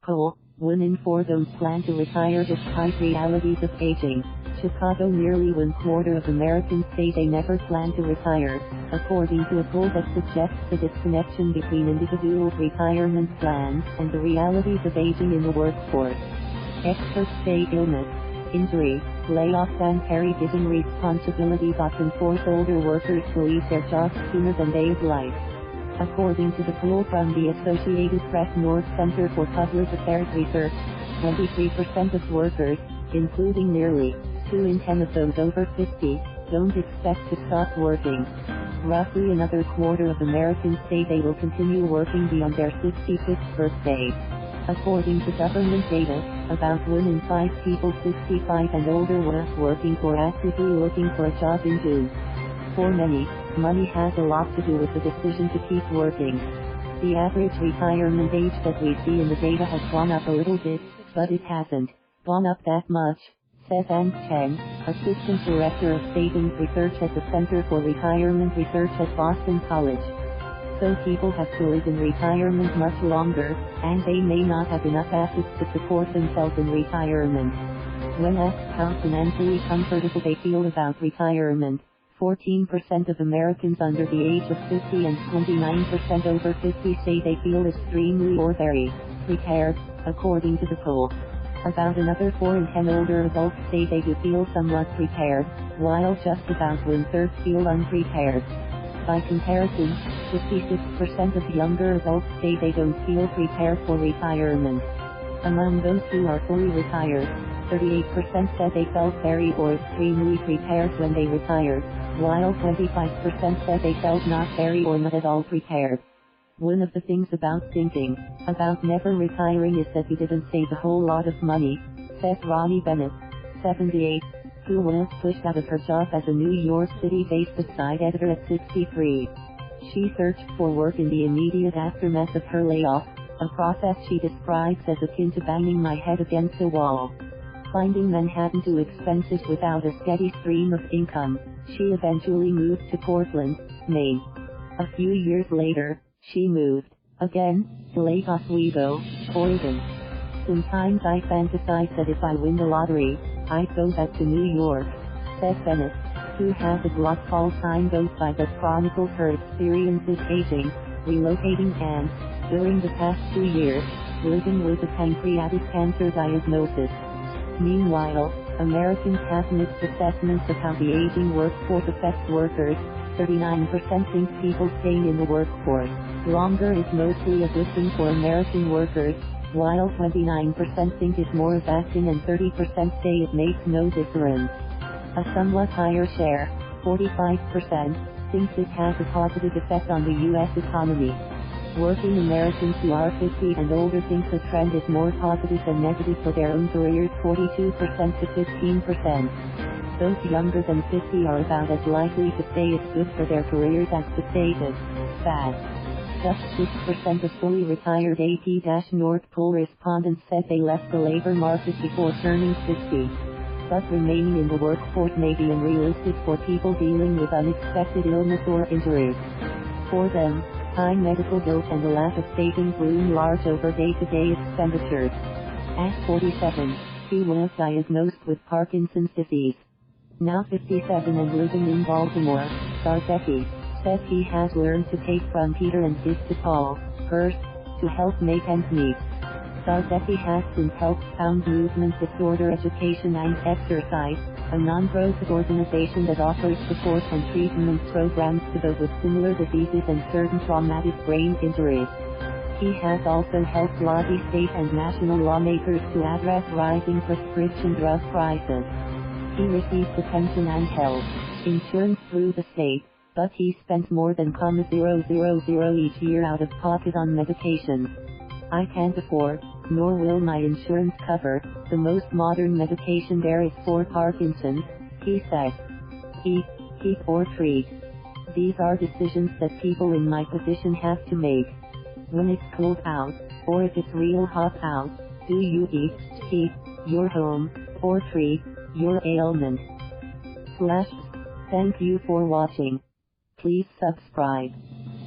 Poll: 1 in 4 don't plan to retire despite realities of aging. Chicago: nearly 1/4 of Americans say they never plan to retire, according to a poll that suggests a disconnection between individuals' retirement plans and the realities of aging in the workforce. Experts say illness, injury, layoffs and caregiving responsibilities often force older workers to leave their jobs sooner than they would like. According to the poll from the Associated Press North Center for Public Affairs Research, 23% of workers, including nearly 2 in 10 of those over 50, don't expect to stop working. Roughly another quarter of Americans say they will continue working beyond their 65th birthday. According to government data, about 1 in 5 people 65 and older were working or actively looking for a job in June. For many, money has a lot to do with the decision to keep working. The average retirement age that we see in the data has gone up a little bit, but it hasn't gone up that much, says Ann Chen, Assistant Director of Savings Research at the Center for Retirement Research at Boston College. So people have to live in retirement much longer, and they may not have enough assets to support themselves in retirement. When asked how financially comfortable they feel about retirement, 14% of Americans under the age of 50 and 29% over 50 say they feel extremely or very prepared, according to the poll. About another 4 in 10 older adults say they do feel somewhat prepared, while just about 1/3 feel unprepared. By comparison, 56% of younger adults say they don't feel prepared for retirement. Among those who are fully retired, 38% said they felt very or extremely prepared when they retired, while 25% said they felt not very or not at all prepared. One of the things about thinking about never retiring is that you didn't save a whole lot of money, says Ronnie Bennett, 78, who was pushed out of her job as a New York City-based side editor at 63. She searched for work in the immediate aftermath of her layoff, a process she describes as akin to banging my head against a wall. Finding Manhattan too expensive without a steady stream of income, she eventually moved to Portland, Maine. A few years later, she moved again to Lake Oswego, Oregon. Sometimes I fantasize that if I win the lottery, I'd go back to New York, says Bennett, who has a blog called Time Goes By that chronicles her experiences aging, relocating and, during the past 2 years, living with a pancreatic cancer diagnosis. Meanwhile, Americans have mixed assessments of how the aging workforce affects workers. 39% think people staying in the workforce longer is mostly a good thing for American workers, while 29% think it's more a bad thing and 30% say it makes no difference. A somewhat higher share, 45%, thinks it has a positive effect on the U.S. economy. Working Americans who are 50 and older think the trend is more positive than negative for their own careers, 42% to 15%. Those younger than 50 are about as likely to say it's good for their careers as to say it's bad. Just 6% of fully retired AP-North Pole respondents said they left the labor market before turning 50. But remaining in the workforce may be unrealistic for people dealing with unexpected illness or injuries. For them, high medical bills and a lack of savings loom large over day-to-day expenditures. At 47, he was diagnosed with Parkinson's disease. Now 57 and living in Baltimore, Zarzecki says he has learned to take from Peter and give to Paul, hers, to help make ends meet. Zarzecki has since helped found Movement Disorder Education and Exercise, a non-profit organization that offers support and treatment programs to those with similar diseases and certain traumatic brain injuries. He has also helped lobby state and national lawmakers to address rising prescription drug prices. He receives a pension and health insurance through the state, but he spends more than $0.000 each year out of pocket on medications. I can't afford, nor will my insurance cover, the most modern medication there is for Parkinson, he says. Eat, keep or treat. These are decisions that people in my position have to make. When it's cold out, or if it's real hot out, do you eat, keep your home, or treat your ailment? Thank you for watching. Please subscribe.